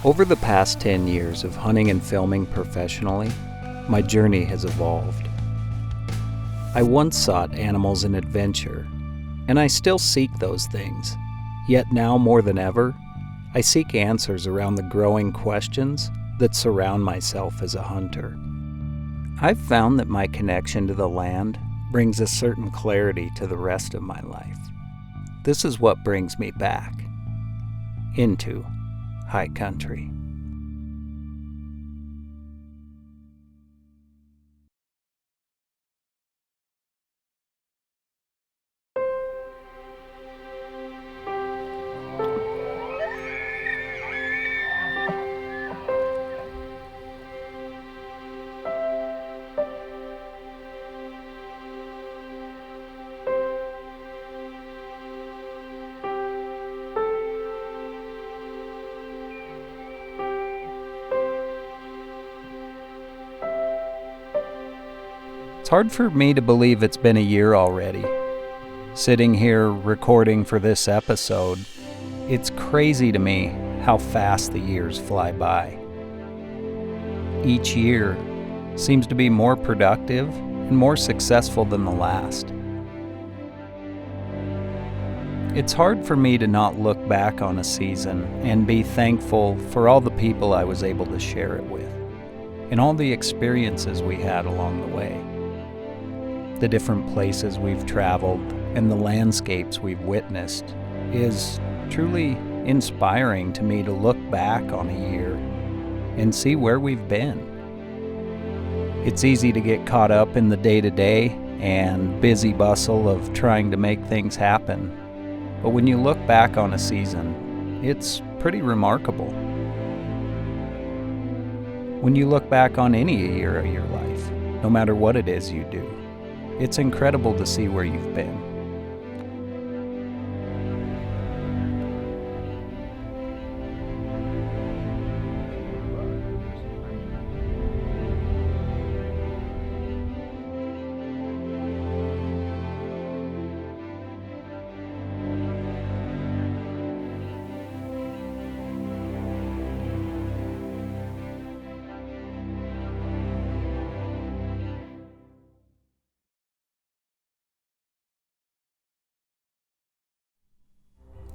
Over the past 10 years of hunting and filming professionally, my journey has evolved. I once sought animals and adventure, and I still seek those things. Yet now more than ever, I seek answers around the growing questions that surround myself as a hunter. I've found that my connection to the land brings a certain clarity to the rest of my life. This is what brings me back into high country. It's hard for me to believe it's been a year already. Sitting here recording for this episode, it's crazy to me how fast the years fly by. Each year seems to be more productive and more successful than the last. It's hard for me to not look back on a season and be thankful for all the people I was able to share it with, and all the experiences we had along the way. The different places we've traveled and the landscapes we've witnessed is truly inspiring to me to look back on a year and see where we've been. It's easy to get caught up in the day-to-day and busy bustle of trying to make things happen. But when you look back on a season, it's pretty remarkable. When you look back on any year of your life, no matter what it is you do, it's incredible to see where you've been.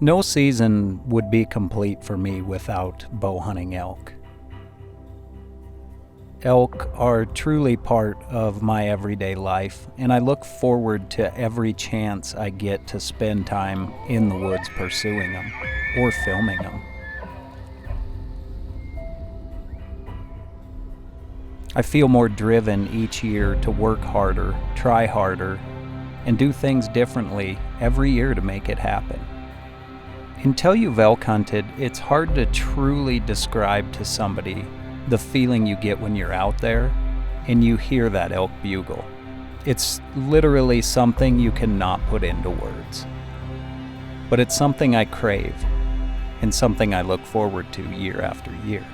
No season would be complete for me without bow hunting elk. Elk are truly part of my everyday life, and I look forward to every chance I get to spend time in the woods pursuing them or filming them. I feel more driven each year to work harder, try harder, and do things differently every year to make it happen. Until you've elk hunted, it's hard to truly describe to somebody the feeling you get when you're out there and you hear that elk bugle. It's literally something you cannot put into words. But it's something I crave and something I look forward to year after year.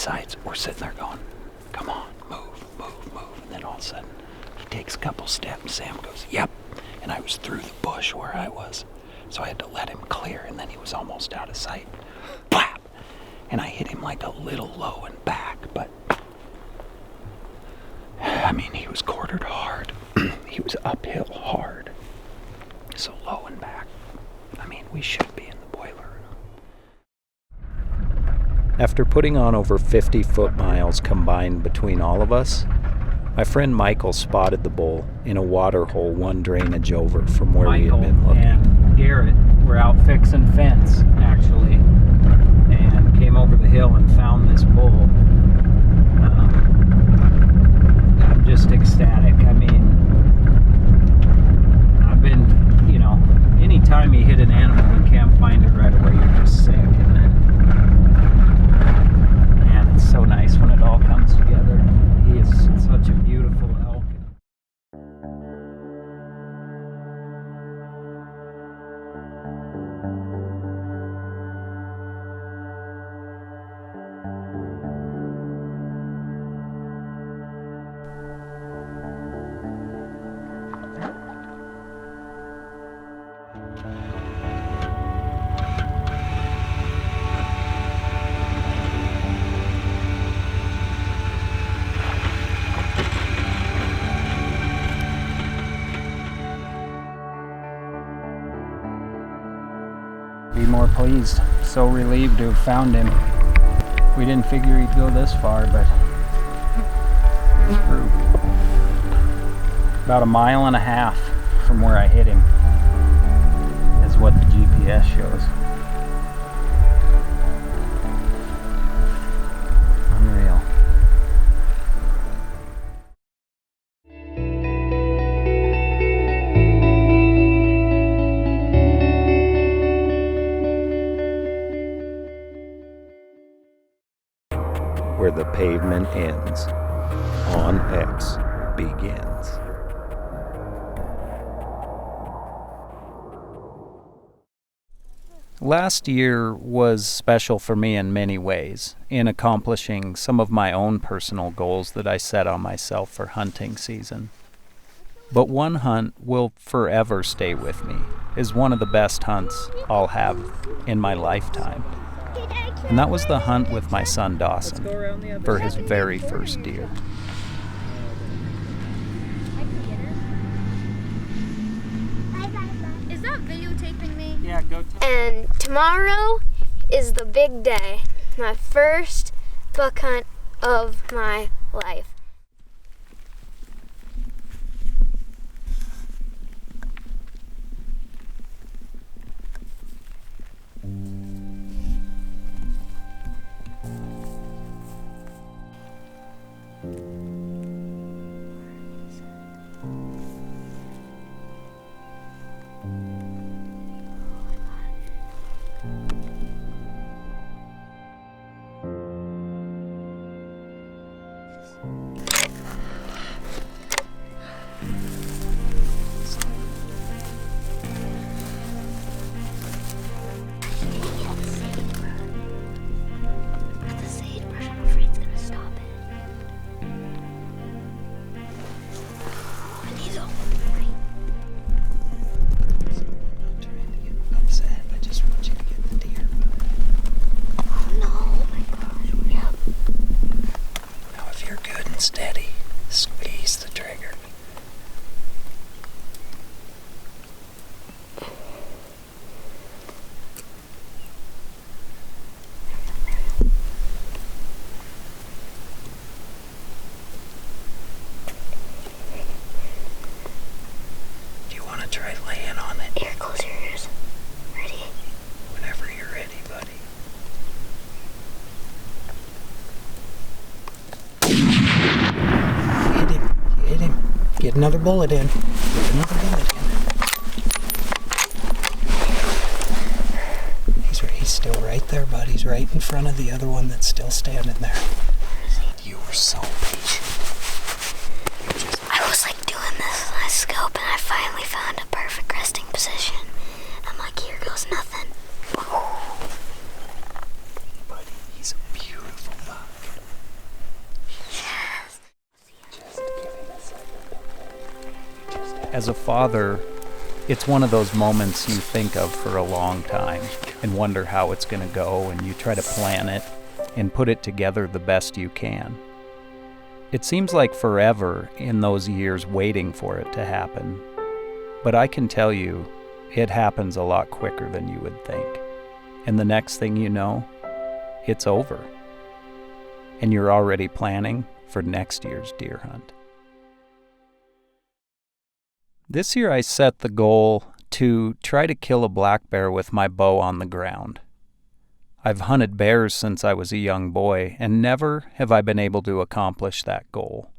decides, we're sitting there going, come on, move, move, move. And then all of a sudden, he takes a couple steps. Sam goes, yep. And I was through the bush where I was. So I had to let him clear, and then he was almost out of sight. Blap! And I hit him like a little low and back, but I mean, he was quartered hard. He was uphill hard. So low and back. I mean, we should be in the boiler room. After putting on over 50 foot miles combined between all of us, my friend Michael spotted the bull in a water hole one drainage over from where we had been looking. And Garrett were out fixing fence, actually, and came over the hill and found this bull. I'm just ecstatic. I mean, I've been, anytime you hit an animal and can't find it right away, you're just sick. And then, man, it's so nice when it all comes together. He is such a beautiful elk. Be more pleased. So relieved to have found him. We didn't figure he'd go this far, but it's true. About 1.5 miles from where I hit him is what the GPS shows. Unreal. Where the pavement ends, on X begins. Last year was special for me in many ways, in accomplishing some of my own personal goals that I set on myself for hunting season. But one hunt will forever stay with me, is one of the best hunts I'll have in my lifetime. And that was the hunt with my son Dawson for his very first deer. Is that videotaping me? Yeah, go tell. And tomorrow is the big day. My first buck hunt of my life. Steady. Squeeze the trigger. Do you want to try laying on it? Here, close your ears. Ready? Whenever you're ready, buddy. Hit him. Get another bullet in. Get another bullet in. He's still right there, bud. He's right in front of the other one that's still standing there. You were so patient. I was like doing this on my scope, and I finally found a perfect resting position. I'm like, here goes nothing. Buddy, he's a beautiful buck. As a father, it's one of those moments you think of for a long time and wonder how it's going to go, and you try to plan it and put it together the best you can. It seems like forever in those years waiting for it to happen, but I can tell you, it happens a lot quicker than you would think. And the next thing you know, it's over. And you're already planning for next year's deer hunt. This year I set the goal to try to kill a black bear with my bow on the ground. I've hunted bears since I was a young boy, and never have I been able to accomplish that goal.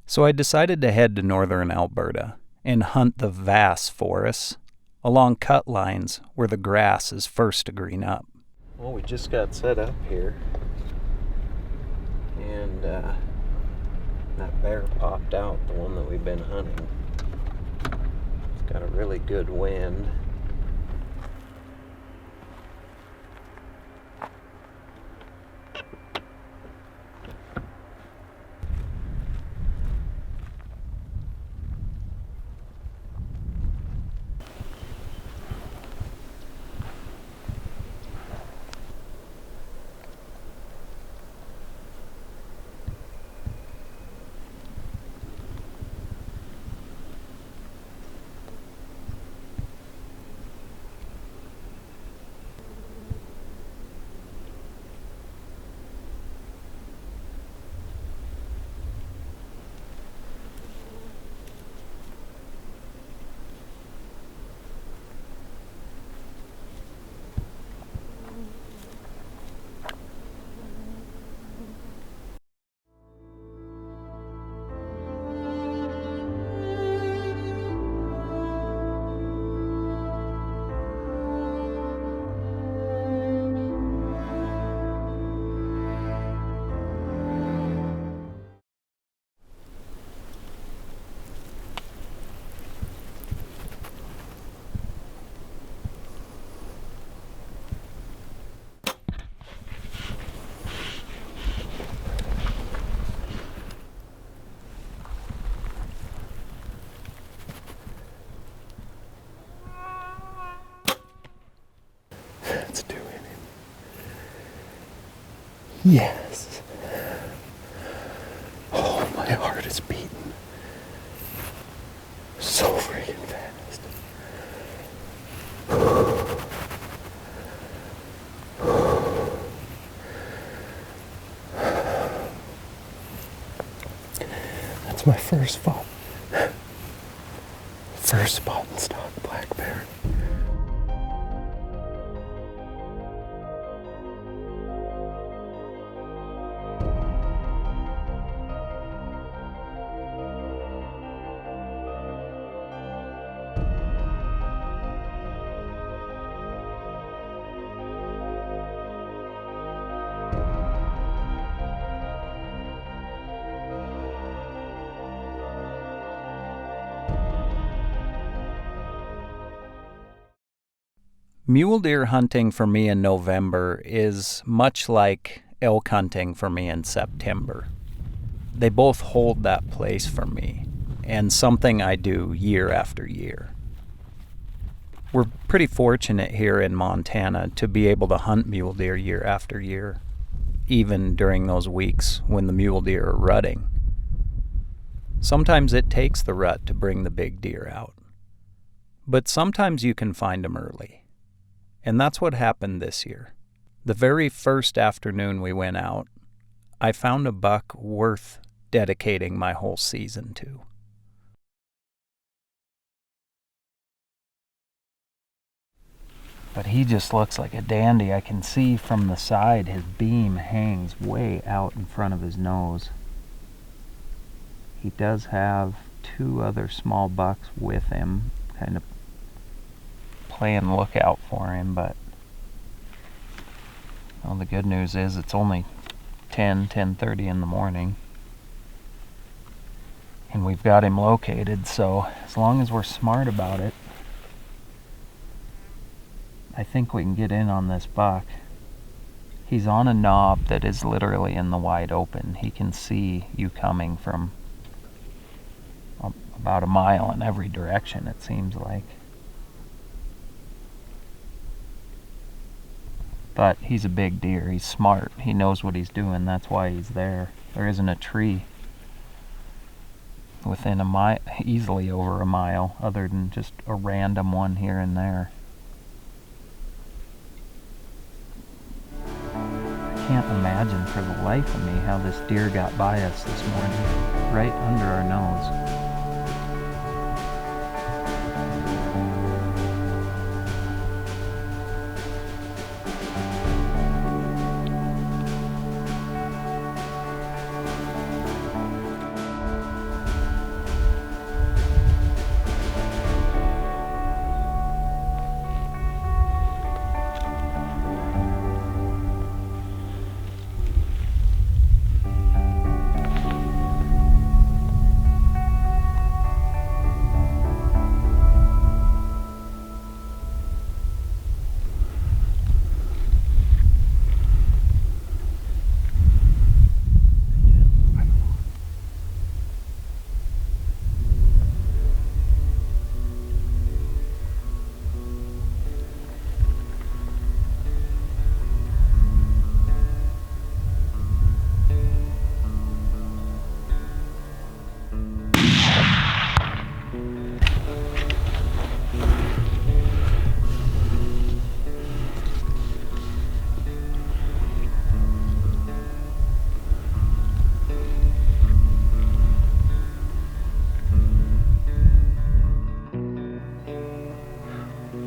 So I decided to head to northern Alberta and hunt the vast forests along cut lines where the grass is first to green up. Well, we just got set up here, and that bear popped out, the one that we've been hunting. It's got a really good wind. Let's do it. Yes. Oh, my heart is beating so freaking fast. That's my first spot. First spot in stock black bear. Mule deer hunting for me in November is much like elk hunting for me in September. They both hold that place for me, and something I do year after year. We're pretty fortunate here in Montana to be able to hunt mule deer year after year, even during those weeks when the mule deer are rutting. Sometimes it takes the rut to bring the big deer out, but sometimes you can find them early. And that's what happened this year. The very first afternoon we went out, I found a buck worth dedicating my whole season to. But he just looks like a dandy. I can see from the side his beam hangs way out in front of his nose. He does have two other small bucks with him, kind of playing lookout for him, but well, the good news is it's only 10:30 in the morning, and we've got him located, so as long as we're smart about it, I think we can get in on this buck. He's on a knob that is literally in the wide open. He can see you coming from about a mile in every direction, it seems like. But he's a big deer. He's smart. He knows what he's doing. That's why he's there. There isn't a tree within a mile, easily over a mile, other than just a random one here and there. I can't imagine for the life of me how this deer got by us this morning, right under our nose.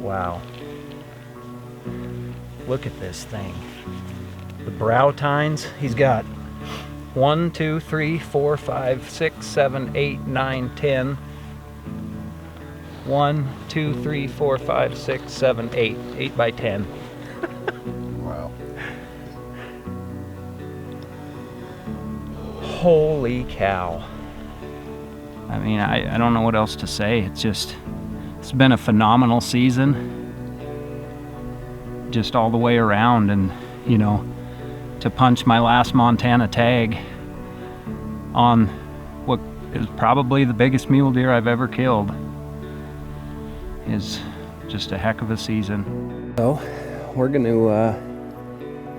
Wow. Look at this thing. The brow tines, he's got 1, 2, 3, 4, 5, 6, 7, 8, 9, 10. 1, 2, 3, 4, 5, 6, 7, 8. 8 by 10. Wow. Holy cow. I mean, I don't know what else to say. It's been a phenomenal season. Just all the way around, and you know, to punch my last Montana tag on what is probably the biggest mule deer I've ever killed is just a heck of a season. So we're going to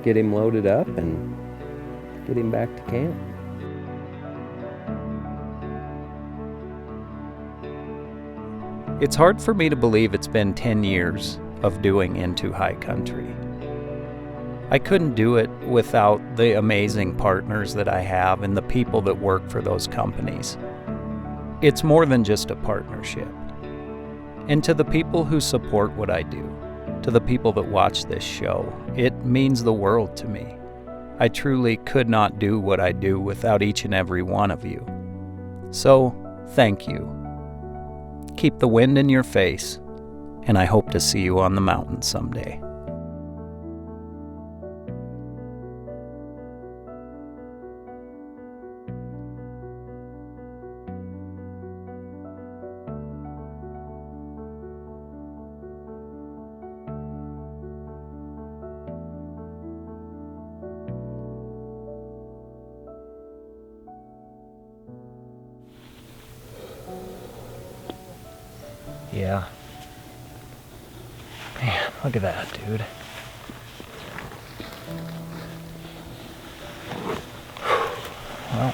get him loaded up and get him back to camp. It's hard for me to believe it's been 10 years of doing Into High Country. I couldn't do it without the amazing partners that I have and the people that work for those companies. It's more than just a partnership. And to the people who support what I do, to the people that watch this show, it means the world to me. I truly could not do what I do without each and every one of you. So, thank you. Keep the wind in your face, and I hope to see you on the mountain someday. Yeah. Man, look at that, dude. Well,